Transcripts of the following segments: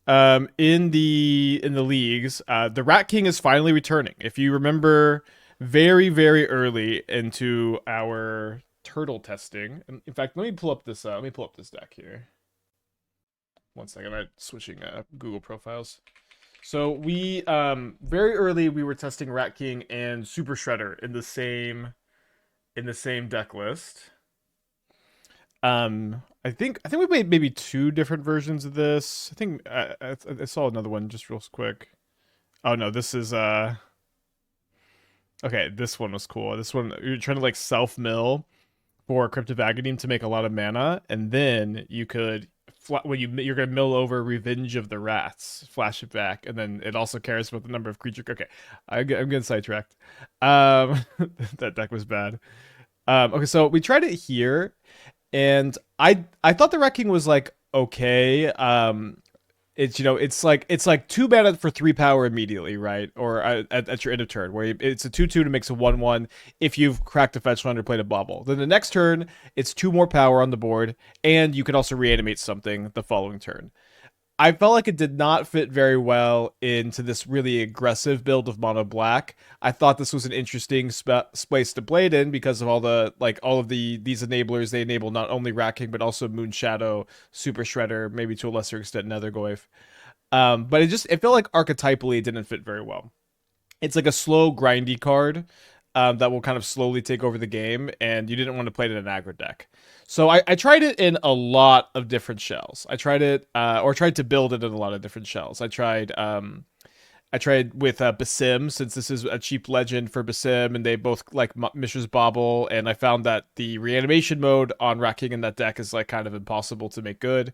in the leagues, the Rat King is finally returning. If you remember, very early into our turtle testing. In fact, let me pull up this. Let me pull up this deck here. One second. I'm switching Google profiles. So we very early we were testing Rat King and Super Shredder in the same deck list. I think we made maybe two different versions of this. I think I saw another one just real quick. Oh no, this is okay. This one was cool. This one you're trying to like self mill for Cryptic Agony to make a lot of mana, and then you could when you're gonna mill over Revenge of the Rats, flash it back, and then it also cares about the number of creature. Okay, I'm getting sidetracked. That deck was bad. Okay, so we tried it here, and I thought the wrecking was like okay. It's like 2 mana for 3 power immediately, right? Or at your end of turn, where it's a 2/2 to makes a 1/1 if you've cracked a fetch land or played a bubble. Then the next turn, it's 2 more power on the board, and you can also reanimate something the following turn. I felt like it did not fit very well into this really aggressive build of mono black. I thought this was an interesting space to play it in because of all of these enablers. They enable not only Racking but also Moon Shadow, Super Shredder, maybe to a lesser extent Nethergoyf. But it felt like archetypally it didn't fit very well. It's like a slow grindy card that will kind of slowly take over the game, and you didn't want to play it in an aggro deck. So I tried it in a lot of different shells. I tried it, or tried to build it in a lot of different shells. I tried with Basim, since this is a cheap legend for Basim, and they both like Mishra's Bauble, and I found that the reanimation mode on Racking in that deck is like kind of impossible to make good.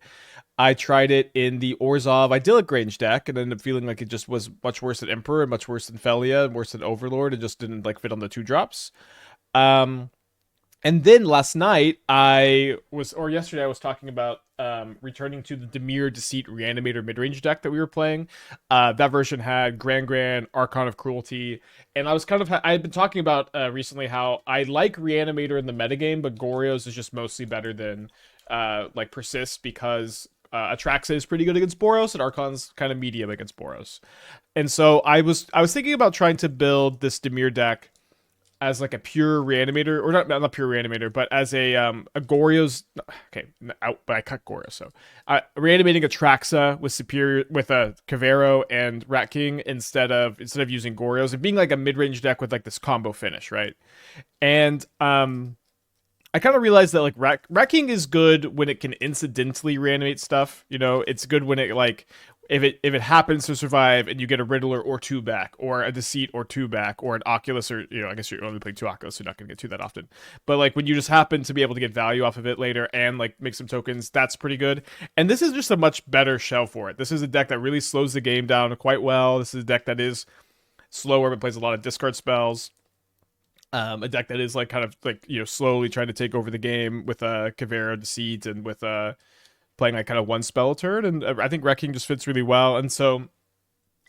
I tried it in the Orzhov Idyllic Range deck, and ended up feeling like it just was much worse than Emperor, and much worse than Felia, and worse than Overlord. It just didn't like fit on the 2 drops. Um, and then last night or yesterday I was talking about returning to the Dimir Deceit Reanimator midrange deck that we were playing. That version had Grand, Archon of Cruelty, and I had been talking about recently how I like Reanimator in the metagame, but Goryo's is just mostly better than like Persist because Atraxa is pretty good against Boros, and Archon's kind of medium against Boros. And so I was thinking about trying to build this Dimir deck as like a pure reanimator, or not pure reanimator, but as a Goryo's. Okay, out, but I cut Goryo, so reanimating Atraxa with superior with a Cavero and Rat King instead of using Goryo's, and being like a mid range deck with like this combo finish, right? And I kind of realized that like Rat King is good when it can incidentally reanimate stuff. You know, it's good when it like if it happens to survive and you get a Riddler or 2 back, or a Deceit or 2 back, or an Oculus, or I guess you're only playing 2 Oculus, so you're not gonna get 2 that often. But like when you just happen to be able to get value off of it later and like make some tokens, that's pretty good. And this is just a much better shell for it. This is a deck that really slows the game down quite well. This is a deck that is slower but plays a lot of discard spells. A deck that is like kind of like slowly trying to take over the game with Cavera Deceit, and with playing like kind of one spell a turn, and I think Wrecking just fits really well. And so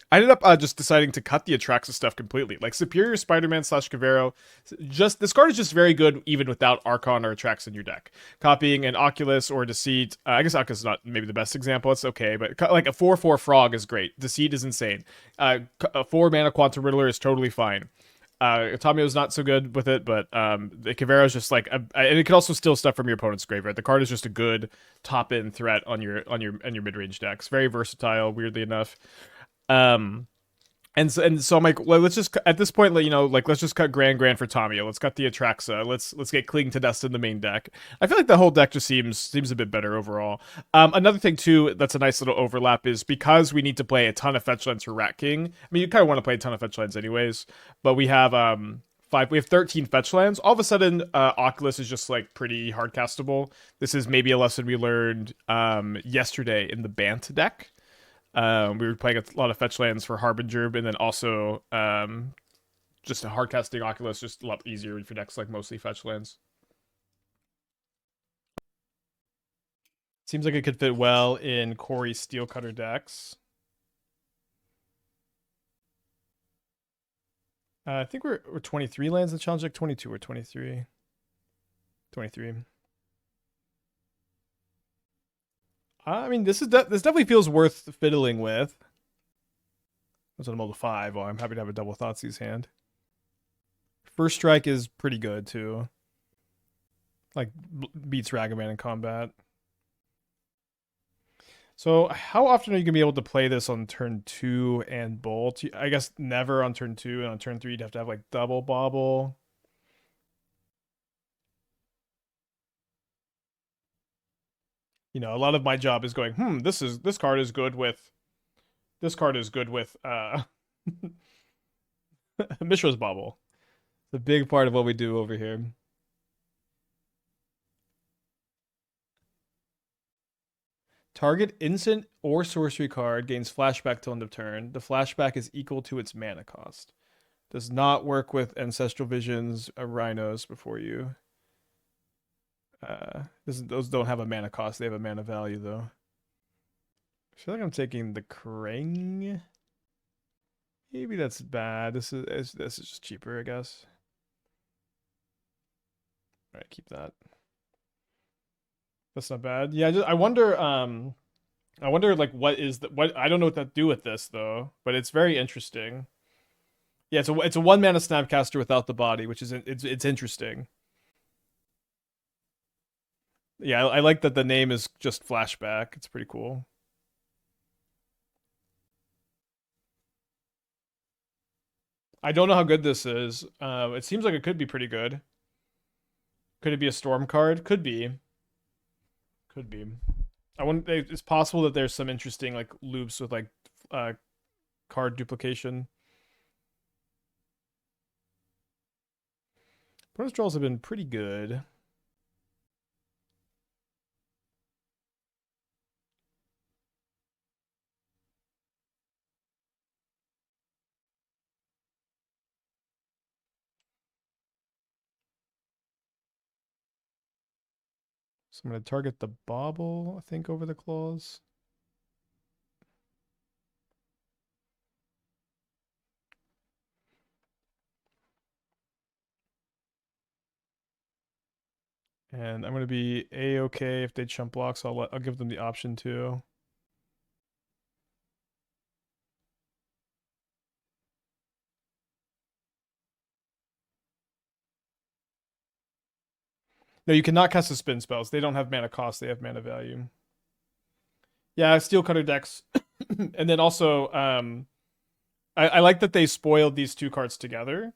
I ended up just deciding to cut the Atraxa stuff completely. Like Superior Spider-Man / Cavero, just this card is just very good even without Archon or Atraxa in your deck. Copying an Oculus or Deceit, I guess Oculus is not maybe the best example. It's okay, but like a 4/4 Frog is great. Deceit is insane. A 4 mana Quantum Riddler is totally fine. Tamiyo is not so good with it, but the Cavero is just like, and it can also steal stuff from your opponent's graveyard. The card is just a good top-end threat on your mid-range decks. Very versatile, weirdly enough. Um, and so I'm like, well, let's just at this point, let's just cut Grand for Tamiyo. Let's cut the Atraxa. Let's get Cling to Dust in the main deck. I feel like the whole deck just seems a bit better overall. Another thing too, that's a nice little overlap, is because we need to play a ton of fetch lands for Rat King. I mean, you kind of want to play a ton of fetch lands anyways, but we have 13 fetch lands. All of a sudden, Oculus is just like pretty hard castable. This is maybe a lesson we learned yesterday in the Bant deck. We were playing a lot of fetch lands for Harbinger, and then also just a hard casting Oculus, just a lot easier for decks like mostly fetch lands. Seems like it could fit well in Corey's Steelcutter decks. I think we're 23 lands in challenge deck, 22 or 23. 23. I mean, this definitely feels worth fiddling with. That's on a 5. Well, I'm happy to have a double Thoughtseize hand. First strike is pretty good too. Like beats Ragavan in combat. So how often are you gonna be able to play this on turn 2 and bolt? I guess never on turn 2, and on turn 3 you'd have to have like double bobble. You know, a lot of my job is going, this card is good with Mishra's Bobble. It's a big part of what we do over here. Target instant or sorcery card gains flashback till end of turn. The flashback is equal to its mana cost. Does not work with Ancestral Visions, Rhinos before you. Those don't have a mana cost. They have a mana value, though. I feel like I'm taking the Krang. Maybe that's bad. This is just cheaper, I guess. All right, keep that. That's not bad. Yeah, I wonder like what I don't know what to do with this though, but it's very interesting. Yeah, it's a 1 mana Snapcaster without the body, which is it's interesting. Yeah, I like that the name is just flashback. It's pretty cool. I don't know how good this is. It seems like it could be pretty good. Could it be a storm card? Could be. Could be. I wonder. It's possible that there's some interesting like loops with like card duplication. Bonus draws have been pretty good. So I'm going to target the bobble, I think, over the claws. And I'm going to be A-okay if they chump block, so I'll give them the option too. No, you cannot cast the spin spells. They don't have mana cost, they have mana value. Yeah, Steel Cutter decks. And then also, I like that they spoiled these 2 cards together.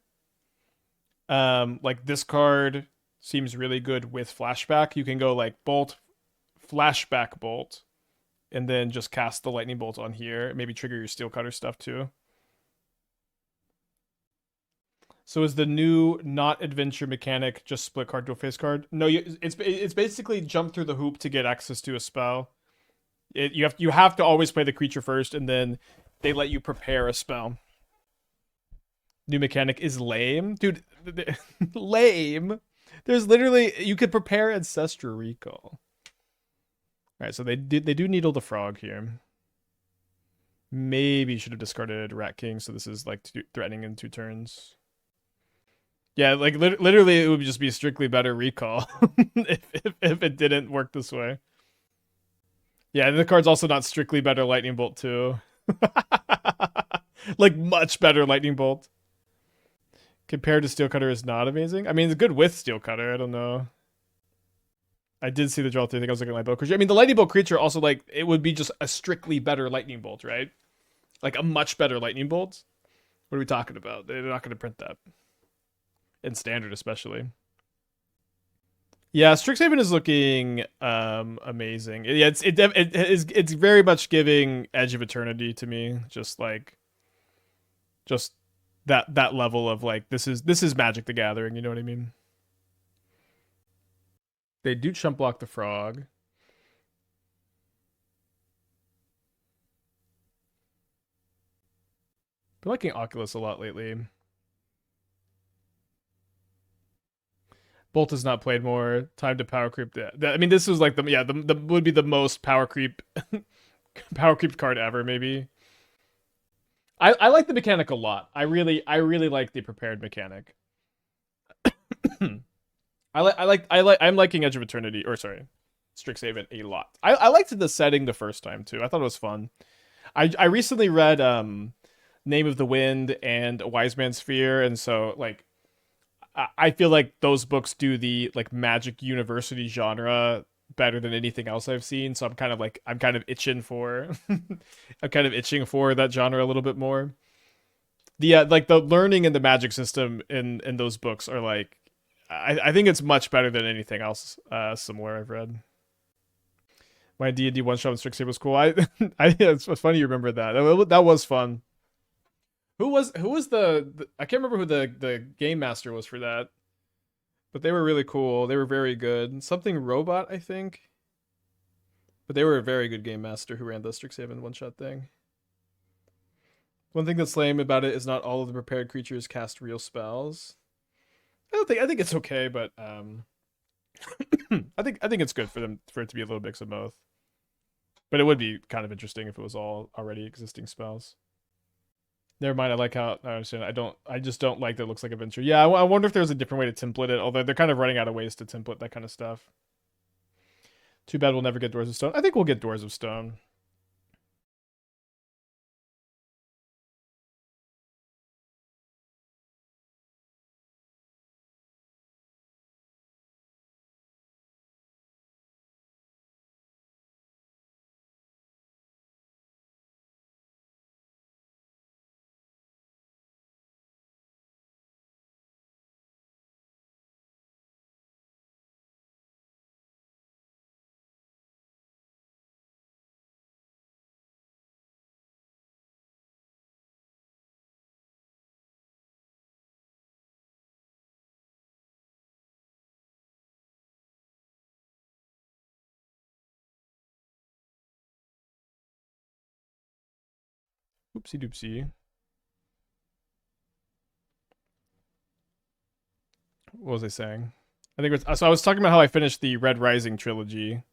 Like this card seems really good with flashback. You can go like bolt, flashback bolt, and then just cast the lightning bolt on here. Maybe trigger your Steel Cutter stuff too. So is the new not adventure mechanic just split card to a face card? No, it's basically jump through the hoop to get access to a spell. You have to always play the creature first, and then they let you prepare a spell. New mechanic is lame, dude. Lame. There's literally you could prepare Ancestral Recall. All right, so they do needle the frog here. Maybe should have discarded Rat King, so this is like threatening in 2 turns. Yeah, like literally, it would just be a strictly better recall if it didn't work this way. Yeah, and the card's also not strictly better Lightning Bolt too. Like much better Lightning Bolt. Compared to Steel Cutter is not amazing. I mean, it's good with Steel Cutter. I don't know. I did see the draw through. I think I was looking at my boat creature. I mean, the Lightning Bolt creature also like it would be just a strictly better Lightning Bolt, right? Like a much better Lightning Bolt. What are we talking about? They're not going to print that. In Standard, especially. Yeah, Strixhaven is looking amazing. Yeah, it's very much giving Edge of Eternity to me. Just that level of like this is Magic the Gathering. You know what I mean? They do chump block the frog. Been liking Oculus a lot lately. Bolt has not played more. Time to power creep. I mean, this was like the would be the most power creep card ever, maybe. I like the mechanic a lot. I really like the prepared mechanic. I'm liking Edge of Eternity, or sorry, Strixhaven a lot. I liked the setting the first time too. I thought it was fun. I recently read Name of the Wind and A Wise Man's Fear, and so like I feel like those books do the like magic university genre better than anything else I've seen. So I'm kind of itching for I'm kind of itching for that genre a little bit more. The like the learning in the magic system in those books are like I think it's much better than anything else similar I've read. My D&D one shot with Strixhaven was cool. It's funny you remember that. That was fun. Who was the I can't remember who the game master was for that, but they were really cool. They were very good. Something Robot, I think. But they were a very good game master who ran the Strixhaven one shot thing. One thing that's lame about it is not all of the prepared creatures cast real spells. I think it's okay, but I think it's good for it to be a little mix of both. But it would be kind of interesting if it was all already existing spells. Never mind. I like how I understand. I just don't like that it looks like a venture. Yeah, I wonder if there's a different way to template it. Although they're kind of running out of ways to template that kind of stuff. Too bad we'll never get Doors of Stone. I think we'll get Doors of Stone. Oopsie doopsie. What was I saying? I think it was, so I was talking about how I finished the Red Rising trilogy,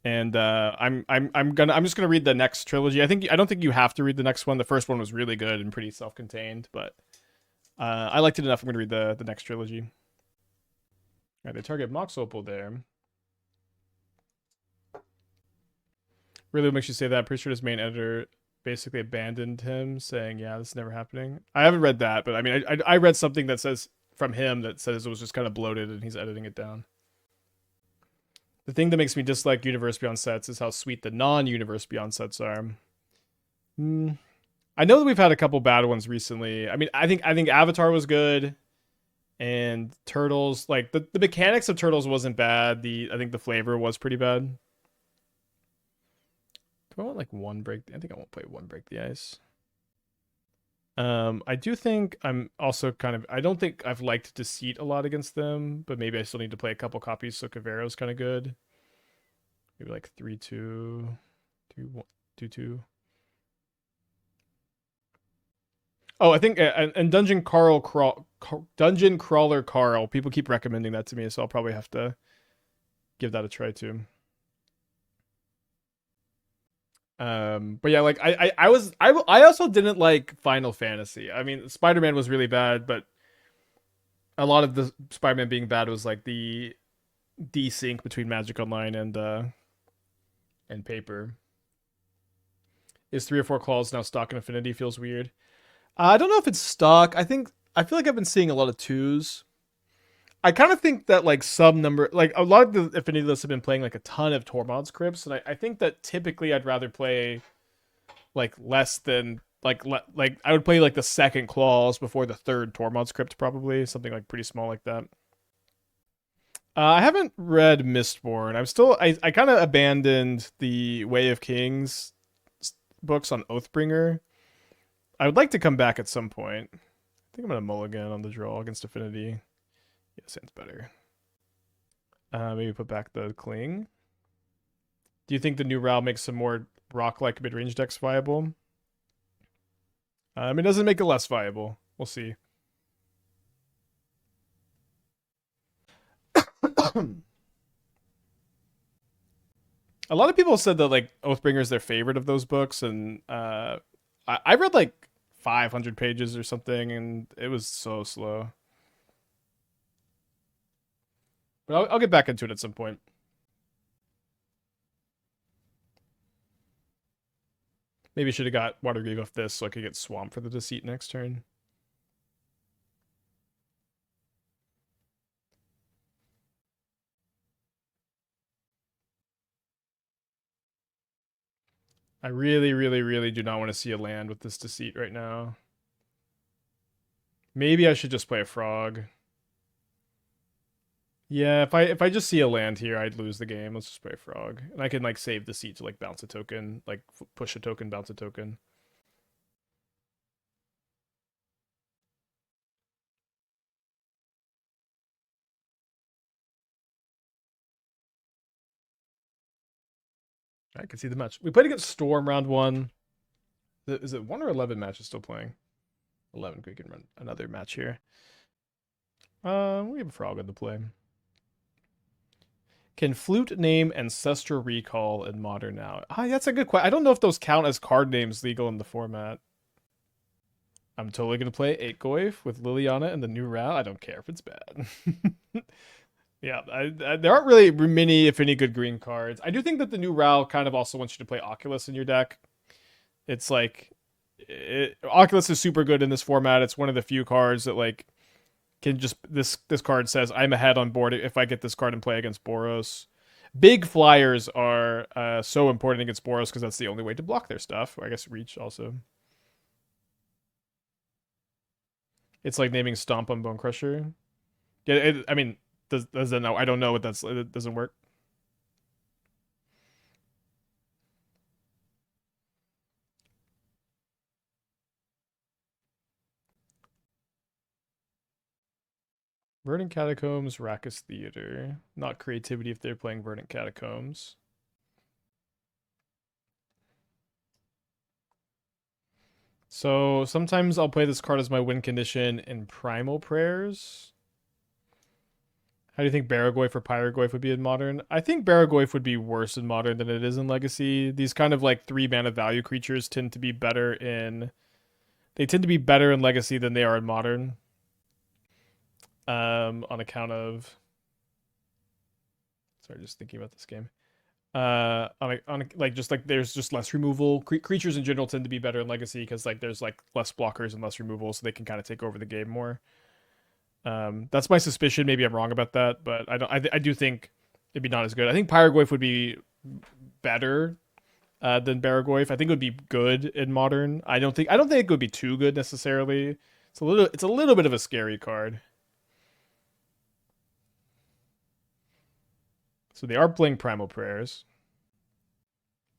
and I'm just gonna read the next trilogy. I don't think you have to read the next one. The first one was really good and pretty self-contained, but I liked it enough. I'm gonna read the next trilogy. All right, they target Mox Opal there. Really makes you say that. I'm pretty sure his main editor basically abandoned him, saying, "Yeah, this is never happening." I haven't read that, but I mean, I read something that says from him that says it was just kind of bloated and he's editing it down. The thing that makes me dislike Universe Beyond sets is how sweet the non-Universe Beyond sets are. I know that we've had a couple bad ones recently. I mean, I think Avatar was good, and Turtles, like the mechanics of Turtles wasn't bad. I think the flavor was pretty bad. Do I want like one break? I think I won't play one break the ice. I do think I'm also kind of. I don't think I've liked Deceit a lot against them, but maybe I still need to play a couple copies. So Cavero's kind of good. Maybe like 3-2, 3-1, 2-2. Oh, I think and Dungeon Crawler Carl. People keep recommending that to me, so I'll probably have to give that a try too. But yeah, like I also didn't like Final Fantasy. I mean, Spider-Man was really bad, but a lot of the Spider-Man being bad was like the desync between Magic Online and paper. Is 3 or 4 claws now stock in Affinity? Feels weird. I don't know if it's stock. I feel like I've been seeing a lot of 2s. I kind of think that like some number, like a lot of the Affinity lists have been playing like a ton of Tormod's Crypts, and I think that typically I'd rather play like less than like I would play like the second clause before the third Tormod's Crypt, probably something like pretty small like that. I haven't read Mistborn. I kind of abandoned the Way of Kings books on Oathbringer. I would like to come back at some point. I think I'm gonna mulligan on the draw against Affinity. Yeah, sounds better. Maybe put back the Cling. Do you think the new RAL makes some more rock-like mid-range decks viable? It doesn't make it less viable. We'll see. A lot of people said that like Oathbringer is their favorite of those books, and I read like 500 pages or something, and it was so slow. But I'll get back into it at some point. Maybe I should have got Watery Grave off this so I could get Swamp for the Deceit next turn. I really, really, really do not want to see a land with this Deceit right now. Maybe I should just play a Frog. Yeah, if I just see a land here, I'd lose the game. Let's just play a Frog. And I can like save Deceit to like bounce a token, like push a token, bounce a token. I can see the match. We played against Storm round 1. Is it 1 or 11 matches still playing? 11. We can run another match here. We have a Frog on the play. Can Flute name Ancestral Recall in Modern now? That's a good question. I don't know if those count as card names legal in the format. I'm totally going to play 8 Goyf with Liliana and the new route. I don't care if it's bad. Yeah, there aren't really many, if any, good green cards. I do think that the new Ral kind of also wants you to play Oculus in your deck. It's like... Oculus is super good in this format. It's one of the few cards that like can just... This card says, I'm ahead on board if I get this card and play against Boros. Big flyers are so important against Boros because that's the only way to block their stuff. Or I guess Reach also. It's like naming Stomp on Bone Crusher. Yeah, I mean... Does that know? I don't know what that's. It doesn't work. Verdant Catacombs, Rackus Theater. Not creativity if they're playing Verdant Catacombs. So sometimes I'll play this card as my win condition in Primal Prayers. How do you think Baragoyf or Pyrogoyf would be in Modern? I think Baragoyf would be worse in Modern than it is in Legacy. These kind of like 3 mana value creatures tend to be better in... They tend to be better in Legacy than they are in Modern. On account of... Sorry, just thinking about this game. Like just like there's just less removal. Creatures in general tend to be better in Legacy because like there's like less blockers and less removal, so they can kind of take over the game more. That's my suspicion. Maybe I'm wrong about that, but I do think it'd be not as good. I think Pyrogoyf would be better than Baragoyf. I think it would be good in Modern. I don't think it would be too good necessarily. It's a little bit of a scary card. So they are playing Primal Prayers.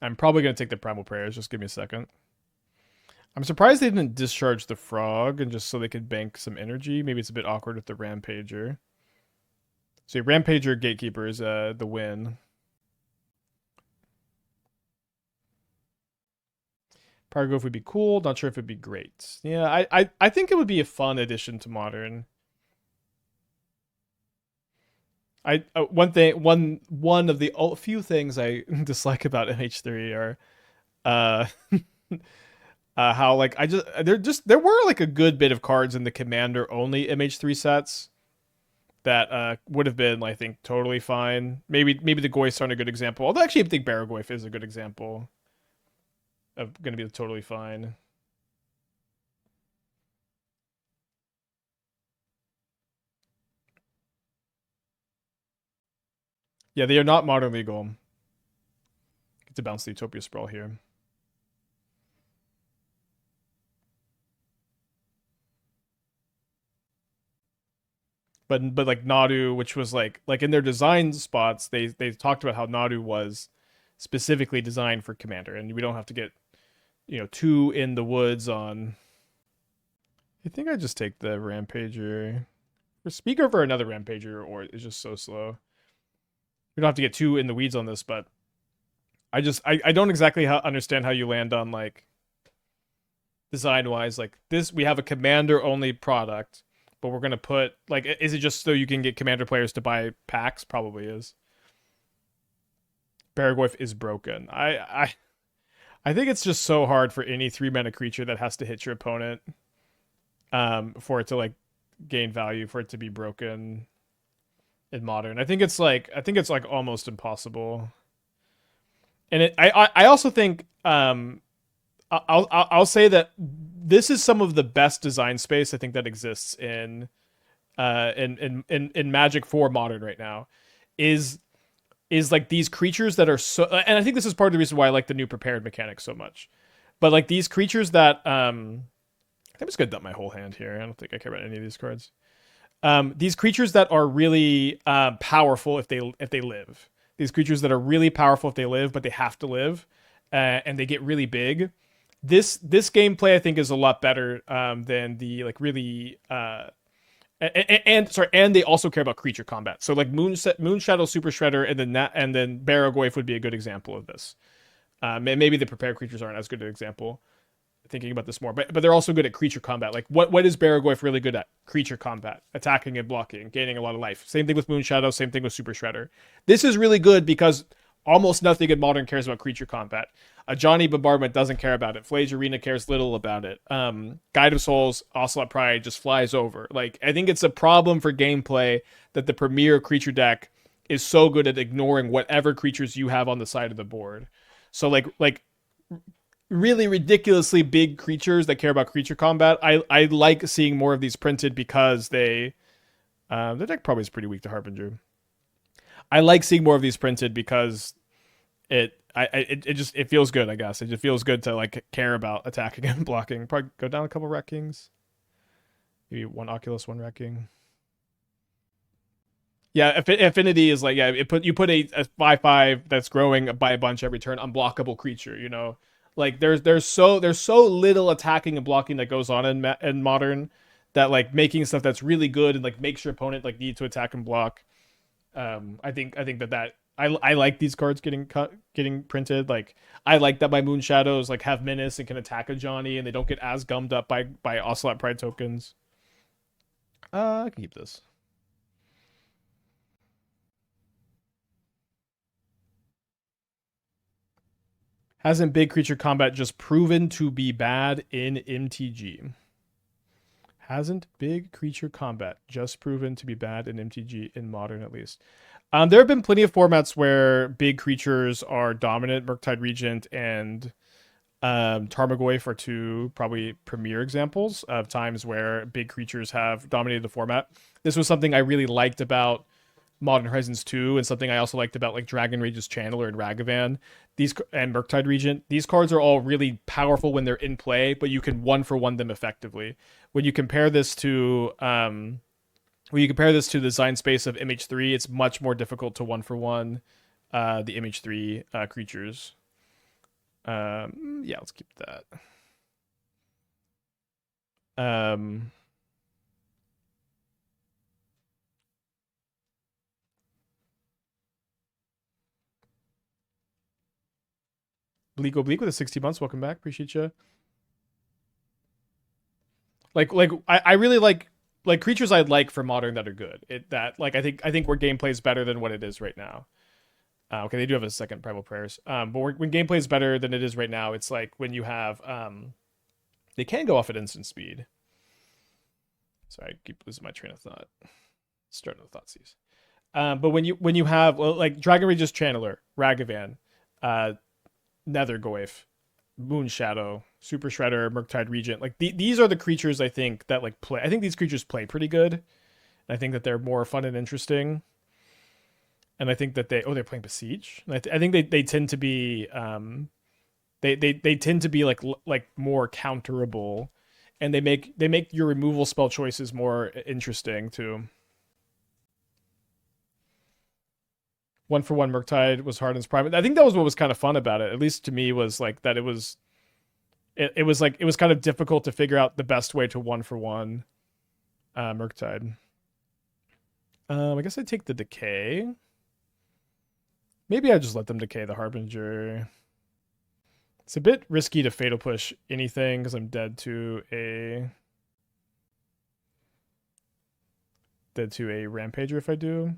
I'm probably going to take the Primal Prayers. Just give me a second. I'm surprised they didn't discharge the Frog and just so they could bank some energy. Maybe it's a bit awkward with the Rampager. So Rampager Gatekeeper is the win. Pyrogoyf would be cool. Not sure if it'd be great. Yeah, I think it would be a fun addition to Modern. One of the few things I dislike about MH3 are how like there were like a good bit of cards in the commander only MH3 sets that would have been, I think, totally fine. Maybe the Goyfs aren't a good example. Although actually I think Baragoyf is a good example of going to be totally fine. Yeah, they are not modern legal. Get to bounce the Utopia Sprawl here. But like Nadu, which was like in their design spots, they talked about how Nadu was specifically designed for Commander, and we don't have to get 2 in the woods on. I think I just take the Rampager. Or speak over another Rampager, or it's just so slow. We don't have to get 2 in the weeds on this, but I don't exactly understand how you land on like design wise like this. We have a Commander only product. But we're going to put, like, is it just so you can get Commander players to buy packs? Probably is. Baragoyf is broken. I think it's just so hard for any 3-mana creature that has to hit your opponent for it to, like, gain value, for it to be broken. in Modern. I think it's like almost impossible. And I also think I'll say that this is some of the best design space I think that exists in Magic for Modern right now. Is like these creatures that are so, and I think this is part of the reason why I like the new prepared mechanic so much. But like these creatures that I'm just gonna dump my whole hand here. I don't think I care about any of these cards. These creatures that are really powerful if they live. These creatures that are really powerful if they live, but they have to live, and they get really big. This gameplay I think is a lot better than the like really and they also care about creature combat. So like Moonshadow Super Shredder and then Barrogoyf would be a good example of this. Maybe the prepared creatures aren't as good an example. Thinking about this more, but they're also good at creature combat. Like what is Barrogoyf really good at? Creature combat, attacking and blocking, gaining a lot of life. Same thing with Moonshadow, same thing with Super Shredder. This is really good because almost nothing in Modern cares about creature combat. Johnny Bombardment doesn't care about it. Flay's Arena cares little about it. Guide of Souls, Ocelot Pride just flies over. Like I think it's a problem for gameplay that the premier creature deck is so good at ignoring whatever creatures you have on the side of the board. So like really ridiculously big creatures that care about creature combat. I like seeing more of these printed because their deck probably is pretty weak to Harbinger. I like seeing more of these printed because it feels good, I guess. It just feels good to like care about attacking and blocking. Probably go down a couple Rat Kings. Maybe one Oculus, one Rat King. Yeah, Affinity is like, yeah, you put a 5/5 that's growing by a bunch every turn, unblockable creature, you know. Like there's so little attacking and blocking that goes on in Modern that like making stuff that's really good and like makes your opponent like need to attack and block. I think that I like these cards getting printed. Like I like that my Moonshadows like have menace and can attack a Johnny and they don't get as gummed up by Ocelot Pride tokens. I can keep this. Hasn't big creature combat just proven to be bad in MTG? Hasn't big creature combat just proven to be bad in MTG in Modern at least? There have been plenty of formats where big creatures are dominant. Murktide Regent and Tarmogoyf are two probably premier examples of times where big creatures have dominated the format. This was something I really liked about Modern Horizons 2 and something I also liked about like Dragon Rage's Channeler and Ragavan. These and Murktide Regent, these cards are all really powerful when they're in play, but you can one for one them effectively. When you compare this to the design space of MH3, it's much more difficult to one for one the MH3 creatures. Yeah, let's keep that. Bleak Oblique with the 60 months. Welcome back. Appreciate you. I really like creatures I'd like for Modern that are good. I think where gameplay is better than what it is right now. Okay, they do have a second Primal Prayers. But when gameplay is better than it is right now, it's like when you have they can go off at instant speed. Sorry, I keep losing my train of thought. Starting with Thoughtseize. But when you have like Dragon Rage's Channeler, Ragavan, Nethergoyf, Moonshadow, Super Shredder, Murktide Regent, like these are the creatures I think that like play. I think these creatures play pretty good. I think that they're more fun and interesting. And I think that they're playing Besiege. I think they tend to be they tend to be like more counterable, and they make your removal spell choices more interesting too. One for one Murktide was Harden's Prime. I think that was what was kind of fun about it, at least to me, was like that it was kind of difficult to figure out the best way to one for one Murktide. I guess I'd take the Decay. Maybe I just let them decay the Harbinger. It's a bit risky to Fatal Push anything because I'm dead to a Rampager if I do.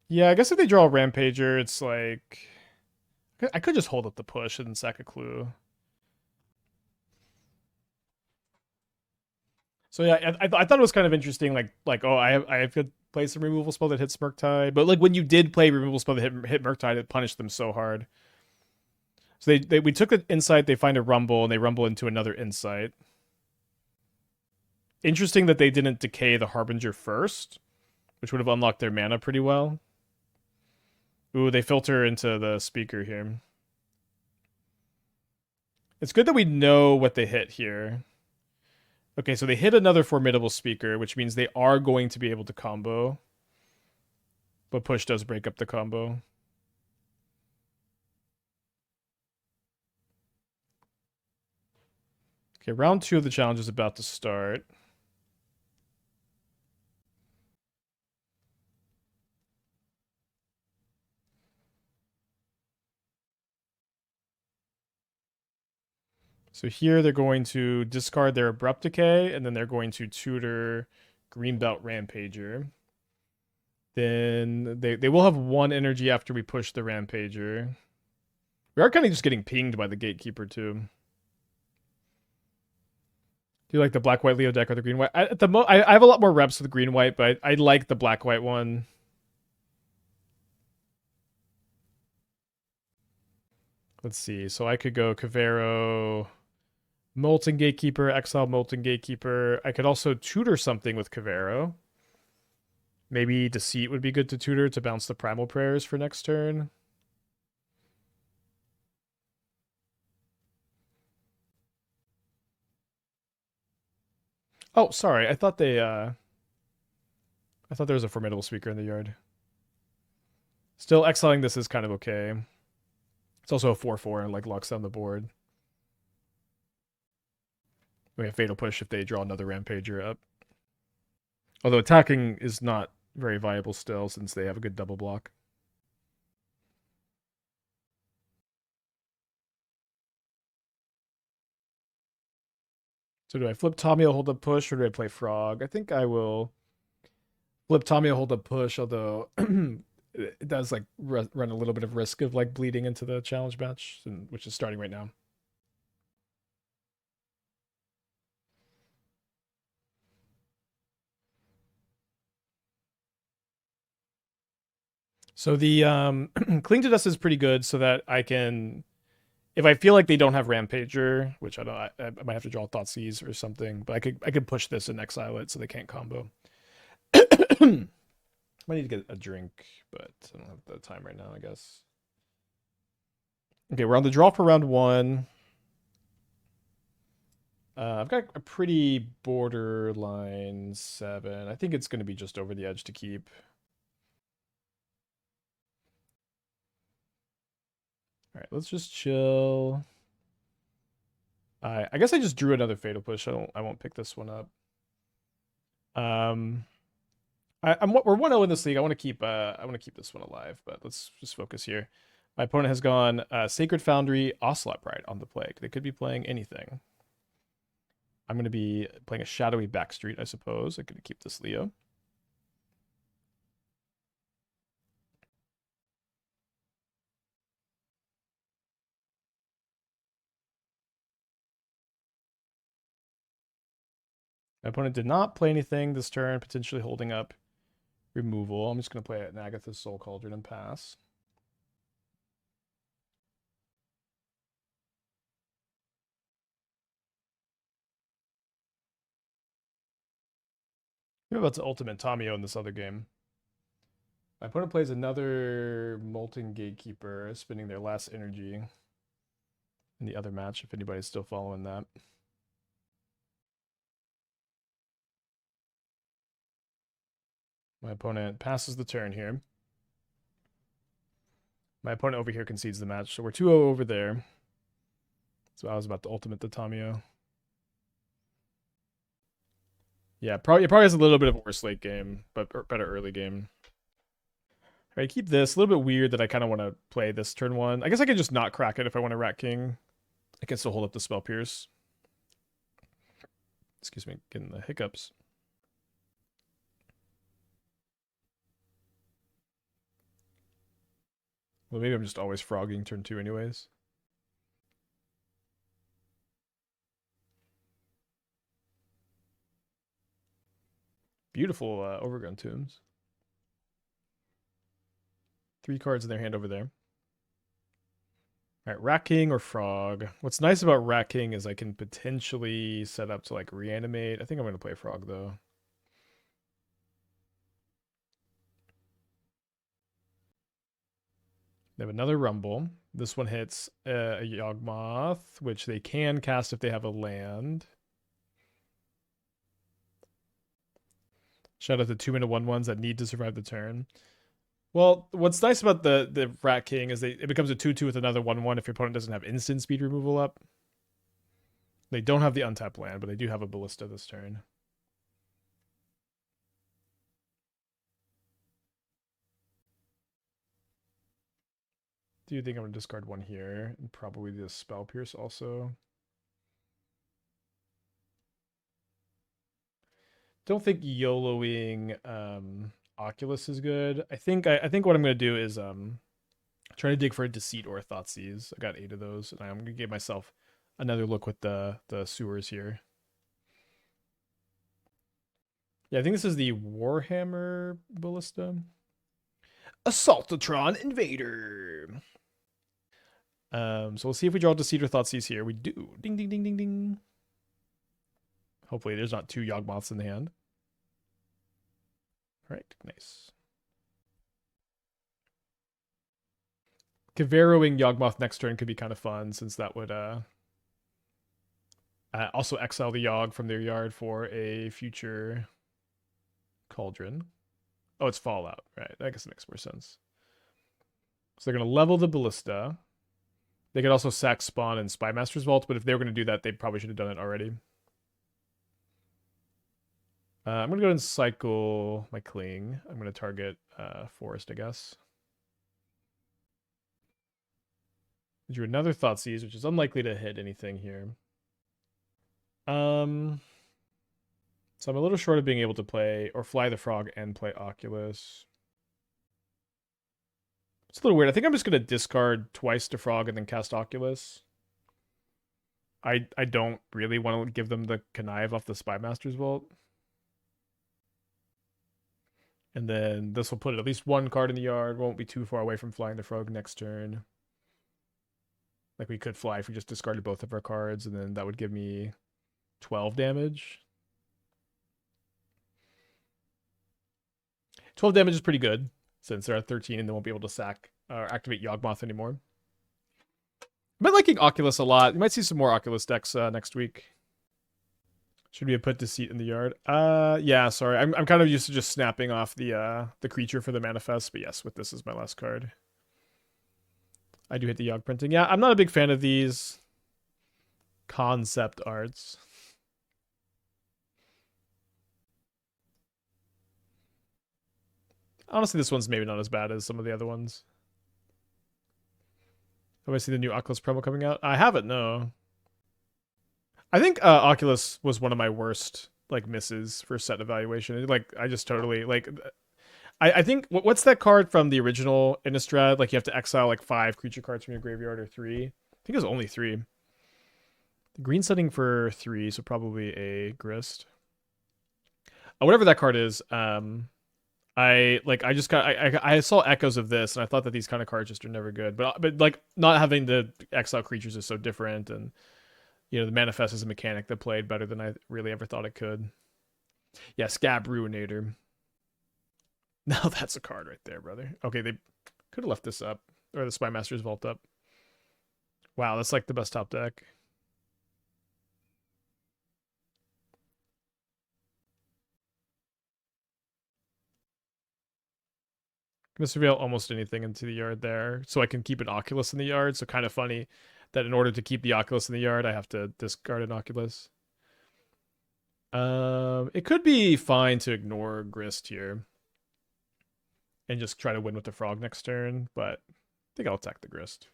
Yeah, I guess if they draw a Rampager, it's like I could just hold up the push and sack a clue. So yeah, I thought it was kind of interesting. Oh, I have to play some removal spell that hits Murktide, but like when you did play removal spell that hit Murktide, it punished them so hard. So we took an insight, they find a rumble, and they rumble into another insight. Interesting that they didn't decay the Harbinger first, which would have unlocked their mana pretty well. Ooh, they filter into the speaker here. It's good that we know what they hit here. Okay, so they hit another formidable speaker, which means they are going to be able to combo. But push does break up the combo. Okay, round 2 of the challenge is about to start. So here they're going to discard their Abrupt Decay, and then they're going to tutor Greenbelt Rampager. Then they will have 1 energy after we push the Rampager. We are kind of just getting pinged by the Gatekeeper, too. Do you like the black-white Leo deck or the green-white? I have a lot more reps with the green-white, but I like the black-white one. Let's see. So I could go Kavero, Molten Gatekeeper, Exile Molten Gatekeeper. I could also tutor something with Kavero. Maybe Deceit would be good to tutor to bounce the Primal Prayers for next turn. Oh, sorry. I thought there was a Formidable Speaker in the yard. Still, exiling this is kind of okay. It's also a 4/4 and like locks down the board. We have Fatal Push if they draw another Rampager up. Although attacking is not very viable still since they have a good double block. So do I flip Tamiyo, hold up push, or do I play Frog? I think I will flip Tamiyo, hold up push, although it does like run a little bit of risk of like bleeding into the challenge match, which is starting right now. So the Cling to Dust is pretty good so that I can, if I feel like they don't have Rampager, which I don't, I might have to draw Thoughtseize or something, but I could push this and exile it so they can't combo. Might need to get a drink, but I don't have the time right now, I guess. Okay, we're on the draw for round 1. I've got a pretty borderline 7. I think it's going to be just over the edge to keep. All right, let's just chill. I guess I just drew another Fatal Push. I won't pick this one up. We're 1-0 in this league. I want to keep this one alive, but let's just focus here. My opponent has gone Sacred Foundry, Ocelot Pride on the play. They could be playing anything. I'm going to be playing a Shadowy Backstreet, I suppose. I'm going to keep this Leo. My opponent did not play anything this turn, potentially holding up removal. I'm just going to play an Agatha's Soul Cauldron and pass. I'm about to ultimate Tamiyo in this other game. My opponent plays another Molten Gatekeeper, spending their last energy in the other match, if anybody's still following that. My opponent passes the turn here. My opponent over here concedes the match, so we're 2-0 over there. So I was about to ultimate the Tamiyo. Yeah, it probably has a little bit of a worse late game, but better early game. All right, keep this. A little bit weird that I kind of want to play this turn 1. I guess I could just not crack it if I want to Rat King. I can still hold up the Spell Pierce. Excuse me, getting the hiccups. Well, maybe I'm just always frogging turn 2 anyways. Beautiful overgrown tombs. 3 cards in their hand over there. All right, Rat King or Frog. What's nice about Rat King is I can potentially set up to like reanimate. I think I'm going to play Frog though. They have another Rumble. This one hits a Yawgmoth, which they can cast if they have a land. Shout out to 2-mana 1/1s that need to survive the turn. Well, what's nice about the Rat King is it becomes a 2/2 with another 1/1 if your opponent doesn't have instant speed removal up. They don't have the untapped land, but they do have a Ballista this turn. Do you think I'm going to discard one here? And probably the Spell Pierce also. Don't think YOLOing Oculus is good. I think what I'm going to do is try to dig for a Deceit or a Thoughtseize. I got 8 of those, and I'm going to give myself another look with the sewers here. Yeah, I think this is the Warhammer Ballista. Assaultatron Invader. So we'll see if we draw Deceit or Thoughtseize here. We do. Ding, ding, ding, ding, ding. Hopefully there's not 2 Yawgmoths in the hand. All right, nice. Caveroing Yawgmoth next turn could be kind of fun, since that would also exile the Yawg from their yard for a future Cauldron. Oh, it's Fallout. Right, I guess it makes more sense. So they're going to level the Ballista. They could also sack Spawn and Spymaster's Vault, but if they were going to do that, they probably should have done it already. I'm going to go and cycle my Cling. I'm going to target Forest, I guess. Drew another Thoughtseize, which is unlikely to hit anything here. So I'm a little short of being able to play or fly the Frog and play Oculus. It's a little weird. I think I'm just going to discard twice to Frog and then cast Oculus. I don't really want to give them the Connive off the Spymaster's Vault. And then this will put at least 1 card in the yard. Won't be too far away from flying the Frog next turn. Like we could fly if we just discarded both of our cards, and then that would give me 12 damage. 12 damage is pretty good, since they're at 13 and they won't be able to sack or activate Yawgmoth anymore. I've been liking Oculus a lot. You might see some more Oculus decks next week. Should we have put Deceit in the yard? Yeah, sorry. I'm kind of used to just snapping off the creature for the manifest, but yes, with this as my last card. I do hit the Yawg printing. Yeah, I'm not a big fan of these concept arts. Honestly, this one's maybe not as bad as some of the other ones. Have I seen the new Oculus promo coming out? I haven't, no. I think Oculus was one of my worst like misses for set evaluation. Like I just totally like I think what's that card from the original Innistrad? Like you have to exile like 5 creature cards from your graveyard or 3. I think it was only 3. The green setting for 3, so probably a Grist. Whatever that card is, I saw echoes of this and I thought that these kind of cards just are never good. But like not having the exile creatures is so different, and you know the manifest is a mechanic that played better than I really ever thought it could. Yeah, Scab Ruinator. Now that's a card right there, brother. Okay, they could have left this up. Or the Spymaster's Vault up. Wow, that's like the best top deck. Gonna surveil almost anything into the yard there, so I can keep an Oculus in the yard. So kind of funny that in order to keep the Oculus in the yard, I have to discard an Oculus. It could be fine to ignore Grist here and just try to win with the Frog next turn, but I think I'll attack the Grist.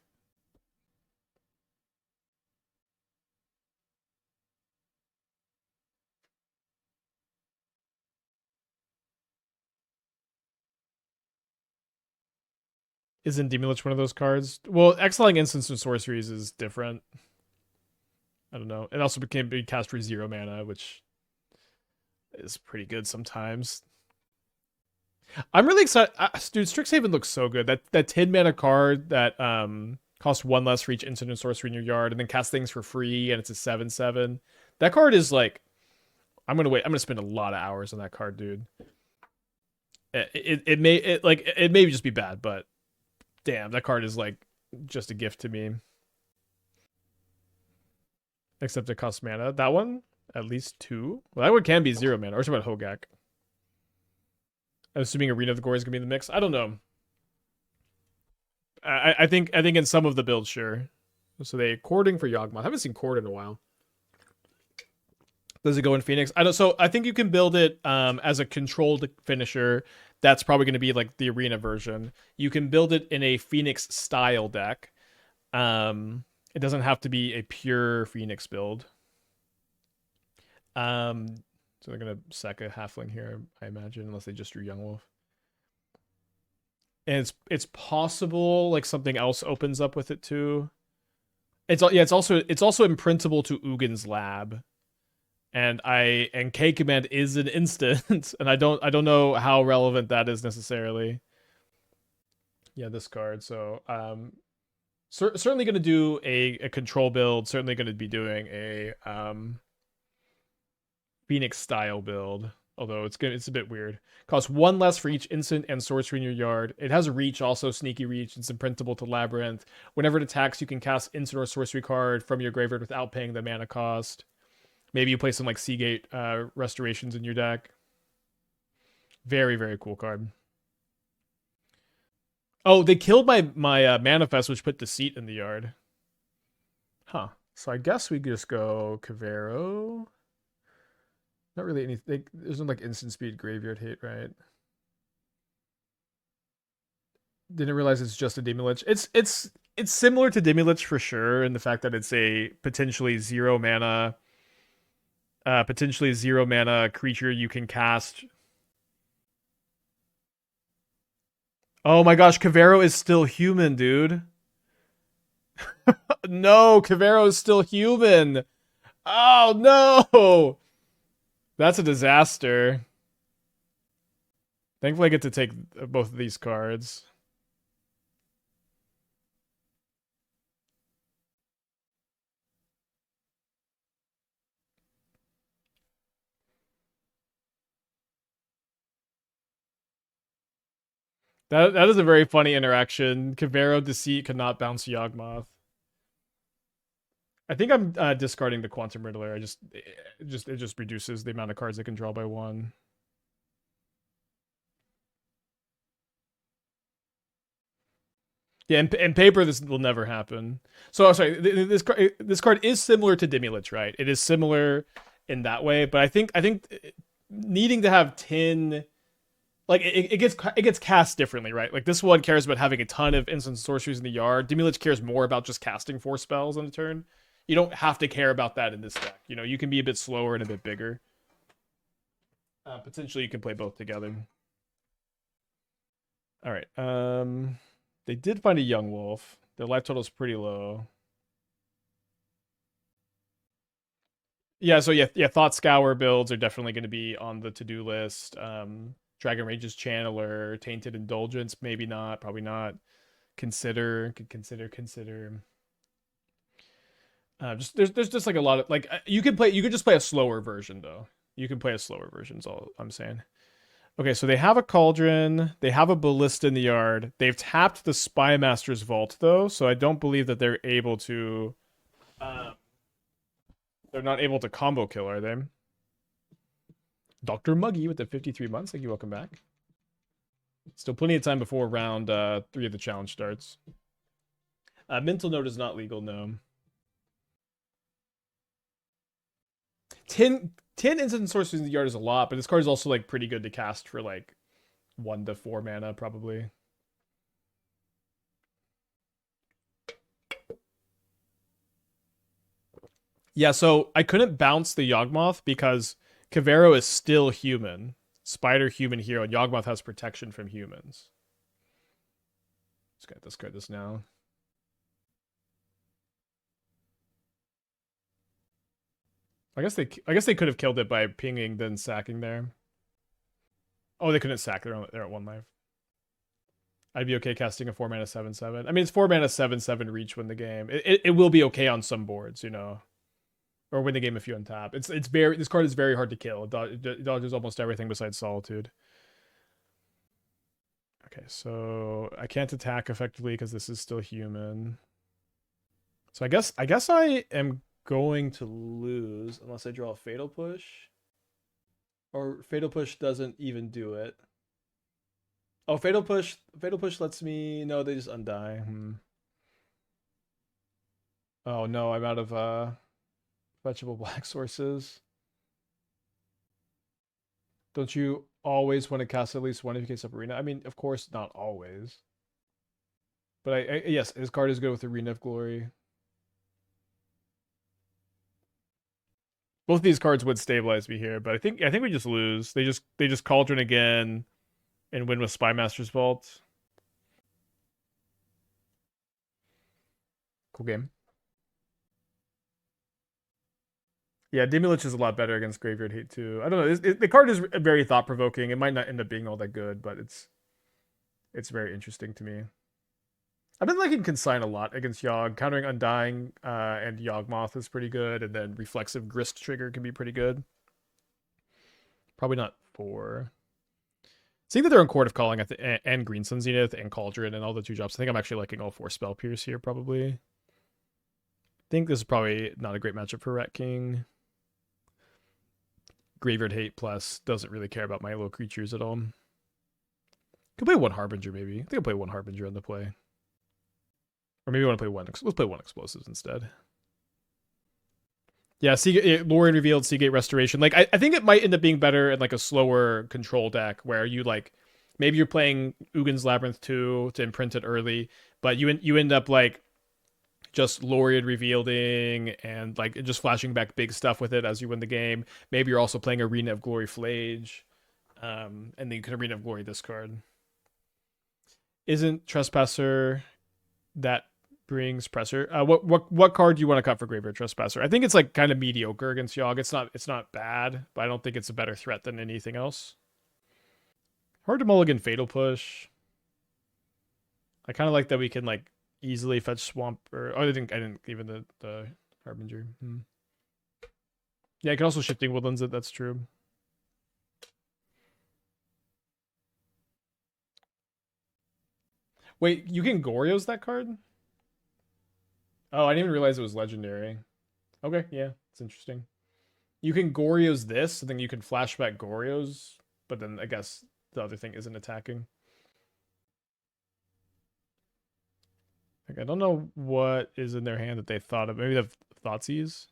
Isn't Demolish one of those cards? Well, exiling instants and sorceries is different. I don't know. It also can be cast for 0 mana, which is pretty good sometimes. I'm really excited. Dude, Strixhaven looks so good. That 10 mana card that costs 1 less for each instant and sorcery in your yard, and then cast things for free, and it's a 7/7. That card is like, I'm gonna spend a lot of hours on that card, dude. It may just be bad, but damn, that card is like just a gift to me. Except it costs mana. That one, at least 2. Well, that one can be 0 mana. Or it's about Hogak. I'm assuming Arena of the Gore is gonna be in the mix. I don't know. I think in some of the builds, sure. So they cording for Yawgmoth. I haven't seen Cord in a while. Does it go in Phoenix? I don't. So I think you can build it as a controlled finisher. That's probably going to be like the arena version. You can build it in a Phoenix style deck. It doesn't have to be a pure Phoenix build. So they're gonna sack a halfling here, I imagine, unless they just drew Young Wolf. And it's possible like something else opens up with it too. It's also imprintable to Ugin's Lab. And K command is an instant, and I don't know how relevant that is necessarily. Yeah, this card. So certainly going to do a control build. Certainly going to be doing a Phoenix style build. Although it's a bit weird. Costs 1 less for each instant and sorcery in your yard. It has a reach, also sneaky reach. It's imprintable to Labyrinth. Whenever it attacks, you can cast instant or sorcery card from your graveyard without paying the mana cost. Maybe you play some like Seagate restorations in your deck. Very, very cool card. Oh, they killed my manifest, which put Deceit in the yard. Huh. So I guess we just go Kavero. Not really anything. There's no like instant speed graveyard hate, right? Didn't realize it's just a Demilich. It's similar to Demilich for sure in the fact that it's a potentially 0 mana creature you can cast. Oh my gosh, Kavero is still human, dude. No, Kavero is still human. Oh no! That's a disaster. Thankfully I get to take both of these cards. That is a very funny interaction. Kavero Deceit cannot bounce Yawgmoth. I think I'm discarding the Quantum Riddler. It just reduces the amount of cards I can draw by 1. Yeah, in paper this will never happen. So sorry, this card is similar to Demilich, right? It is similar in that way, but I think needing to have 10, like it gets cast differently, right? Like this one cares about having a ton of instant sorceries in the yard. Demilich cares more about just casting 4 spells on a turn. You don't have to care about that in this deck. You know, you can be a bit slower and a bit bigger. Potentially, you can play both together. All right. They did find a Young Wolf. Their life total is pretty low. Yeah, so Thought Scour builds are definitely going to be on the to-do list. Dragon Rage's Channeler, Tainted Indulgence, maybe not, probably not. Consider. There's just like a lot of like you could just play a slower version though. You can play a slower version. Is all I'm saying. Okay, so they have a Cauldron. They have a Ballista in the yard. They've tapped the Spymaster's Vault though, so I don't believe that they're able to. They're not able to combo kill, are they? Dr. Muggy with the 53 months. Thank you. Welcome back. Still plenty of time before round 3 of the challenge starts. Mental Note is not legal, no. 10 instant sources in the yard is a lot, but this card is also like pretty good to cast for like 1 to 4 mana, probably. Yeah, so I couldn't bounce the Yawgmoth because Kavero is still human. Spider human hero, and Yawgmoth has protection from humans. Let's discard this now. I guess they could have killed it by pinging then sacking there. Oh, they couldn't sack. They're at 1 life. I'd be okay casting a 4 mana 7/7. I mean, it's 4 mana 7/7 reach win the game. It will be okay on some boards, you know, or win the game if you untap. It's very this card is very hard to kill. It dodges almost everything besides Solitude. Okay, so I can't attack effectively because this is still human. So I guess I am going to lose unless I draw a Fatal Push. Or Fatal Push doesn't even do it. Oh, Fatal Push lets me... No, they just undie. Oh no, I'm out of fetchable black sources. Don't you always want to cast at least one if you case up Arena? I mean, of course, not always. But yes, his card is good with Arena of Glory. Both of these cards would stabilize me here, but I think we just lose. They just Cauldron again and win with Spymaster's Vault. Cool game. Yeah, Dimir is a lot better against Graveyard Hate too. I don't know. The card is very thought provoking. It might not end up being all that good, but it's very interesting to me. I've been liking Consign a lot against Yogg. Countering Undying and Yawgmoth is pretty good, and then Reflexive Grist Trigger can be pretty good. Probably not 4. Seeing that they're in Court of Calling and Green Sun Zenith and Cauldron and all the 2 drops, I think I'm actually liking all 4 Spell Pierce here, probably. I think this is probably not a great matchup for Rat King. Graveyard Hate plus doesn't really care about my little creatures at all. Could play 1 Harbinger, maybe. I think I'll play 1 Harbinger on the play. Or maybe I want to play 1. Let's play 1 Explosives instead. Yeah, Lorien Revealed, Seagate Restoration. Like, I think it might end up being better in like a slower control deck where you like maybe you're playing Ugin's Labyrinth 2 to imprint it early, but you end up like just Lorien Revealing and like just flashing back big stuff with it as you win the game. Maybe you're also playing Arena of Glory Flage, and then you can Arena of Glory this card. Isn't Trespasser that brings pressure? What card do you want to cut for Graveyard Trespasser? I think it's like kind of mediocre against Yogg. It's not bad, but I don't think it's a better threat than anything else. Hard to mulligan Fatal Push. I kind of like that we can like easily fetch Swamp or I didn't even the Harbinger. Yeah, I can also Shifting Woodlands it. That's true. Wait, you can Goryo's that card? Oh, I didn't even realize it was legendary. Okay, yeah, it's interesting. You can Goryo's this, and then you can flashback Goryo's, but then I guess the other thing isn't attacking. Like, I don't know what is in their hand that they thought of. Maybe they have Thoughtseize?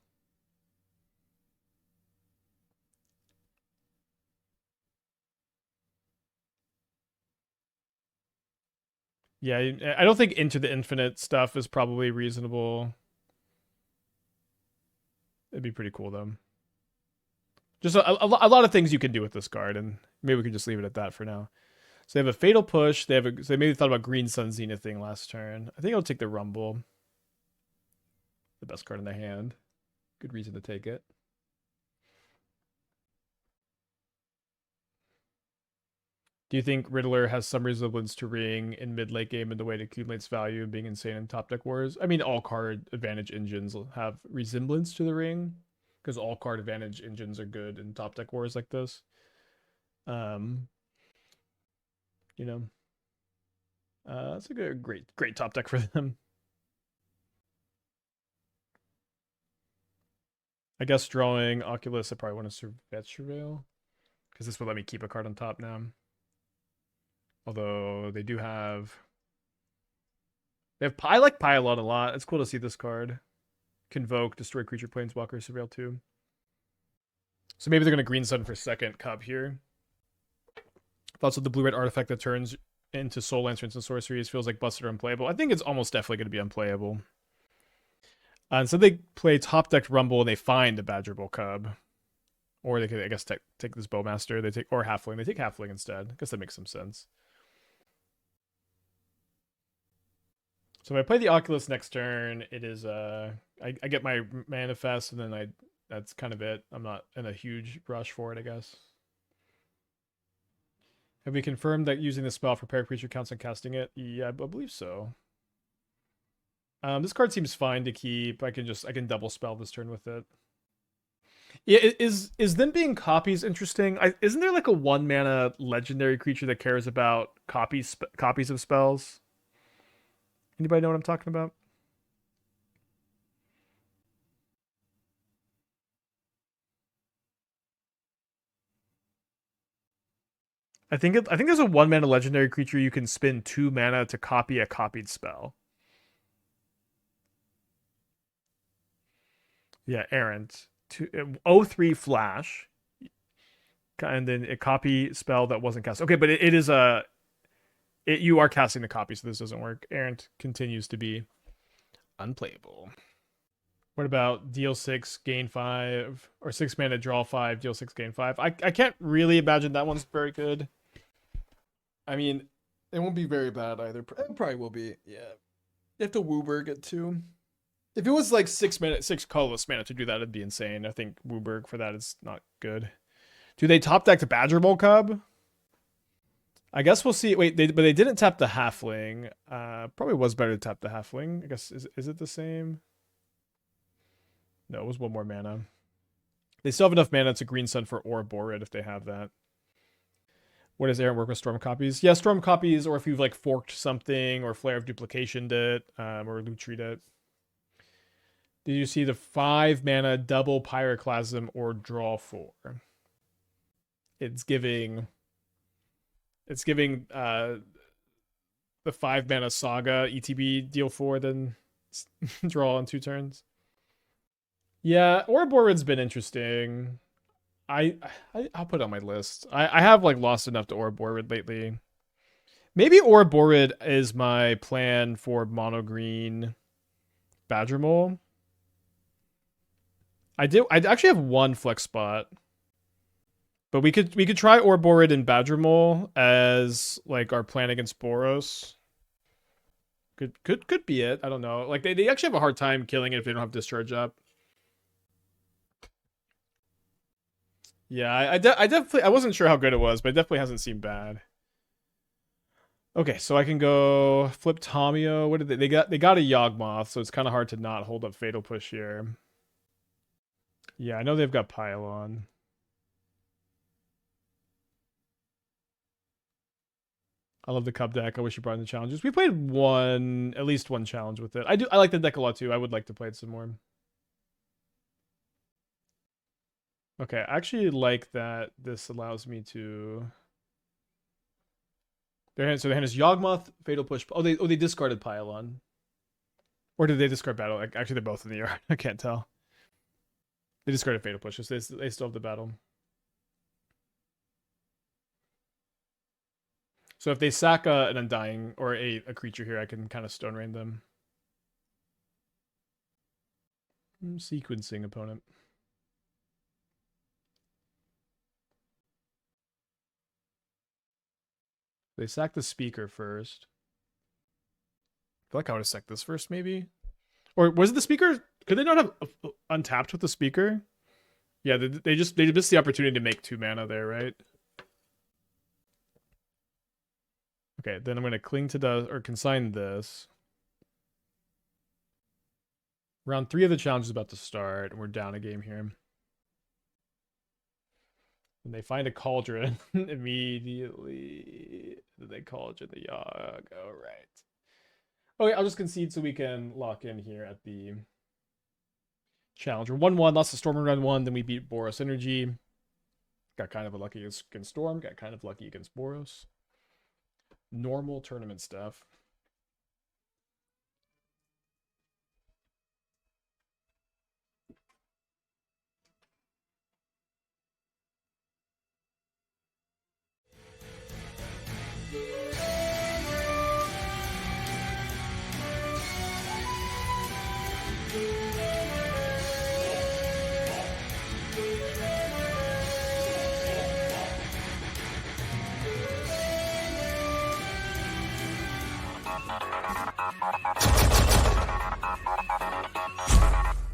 Yeah, I don't think Into the Infinite stuff is probably reasonable. It'd be pretty cool, though. Just a lot of things you can do with this card, and maybe we can just leave it at that for now. So they have a Fatal Push. They maybe thought about Green Sun Zenith thing last turn. I think I'll take the Rumble. The best card in their hand. Good reason to take it. Do you think Riddler has some resemblance to Ring in mid-late game in the way it accumulates value and being insane in top deck wars? I mean, all card advantage engines have resemblance to the Ring because all card advantage engines are good in top deck wars like this. You know, it's a great top deck for them. I guess drawing Oculus, I probably want to Surveil because this will let me keep a card on top now. Although they do have... I like Pylon a lot. It's cool to see this card. Convoke, destroy creature, planeswalker, Surveil 2. So maybe they're going to Green Sun for second Cub here. Thoughts of the blue-red artifact that turns into Soul Lancerns and sorceries feels like busted or unplayable. I think it's almost definitely going to be unplayable. And so they play top decked Rumble and they find a Badger Bull Cub. Or they could, I guess, take this Bowmaster. Or Halfling. They take Halfling instead. I guess that makes some sense. So if I play the Oculus next turn, it is I get my Manifest and then I that's kind of it. I'm not in a huge rush for it, I guess. Have we confirmed that using the spell for pair creature counts on casting it? Yeah, I believe so. This card seems fine to keep. I can double spell this turn with it. Yeah, is them being copies interesting? Isn't there like a 1-mana legendary creature that cares about copies of spells? Anybody know what I'm talking about? I think there's a 1-mana legendary creature you can spend 2 mana to copy a copied spell. Yeah, errant. 03 flash. And then a copy spell that wasn't cast. Okay, but it is a... you are casting the copy, so this doesn't work. Errant continues to be unplayable. What about deal 6, gain 5, or 6 mana, draw 5, deal 6, gain 5? I can't really imagine that one's very good. I mean, it won't be very bad either. It probably will be, yeah. You have to Wooburg it too. If it was like 6 colorless mana to do that, it'd be insane. I think Wooburg for that is not good. Do they top deck the Badger Bowl Cub? I guess we'll see. Wait, but they didn't tap the Halfling. Probably was better to tap the Halfling. I guess, is it the same? No, it was 1 more mana. They still have enough mana to Green Sun for Ouroboros if they have that. What does Aaron work with Storm copies? Yeah, Storm copies, or if you've like forked something, or Flare of Duplicationed it, or Loot Treat it. Did you see the 5 mana double Pyroclasm or draw 4? It's giving the 5 mana Saga ETB deal 4, then draw on 2 turns. Yeah, Ouroborod's been interesting. I'll put it on my list. I have like lost enough to Ouroborod lately. Maybe Ouroborod is my plan for mono green Badger Mole. I actually have 1 flex spot. But we could try Ouroborod and Badger Mole as like our plan against Boros. Could be it. I don't know. Like they actually have a hard time killing it if they don't have discharge up. Yeah, I definitely, I wasn't sure how good it was, but it definitely hasn't seemed bad. Okay, so I can go flip Tamiyo. What did they got a Yawgmoth, so it's kind of hard to not hold up Fatal Push here. Yeah, I know they've got Pylon. I love the Cub deck. I wish you brought in the challenges. We played at least one challenge with it. I like the deck a lot too. I would like to play it some more. Okay, I actually like that this allows me to... So their hand is Yawgmoth, Fatal Push. Oh, they discarded Pylon. Or did they discard Battle? Actually, they're both in the yard. I can't tell. They discarded Fatal Push. So they still have the Battle. So if they sack an Undying or a creature here, I can kind of Stone Rain them. Sequencing opponent. They sack the Speaker first. I feel like I would have sacked this first, maybe. Or was it the Speaker? Could they not have untapped with the Speaker? Yeah, they missed the opportunity to make 2 mana there, right? Okay, then I'm going to cling to or consign this. Round 3 of the challenge is about to start, and we're down a game here. And they find a Cauldron immediately. They Cauldron the Yawg. All right. Okay, I'll just concede so we can lock in here at the challenge. We're 1-1, lost to Storm in round 1, then we beat Boros Energy. Got kind of lucky against Storm, got kind of lucky against Boros. Normal tournament stuff.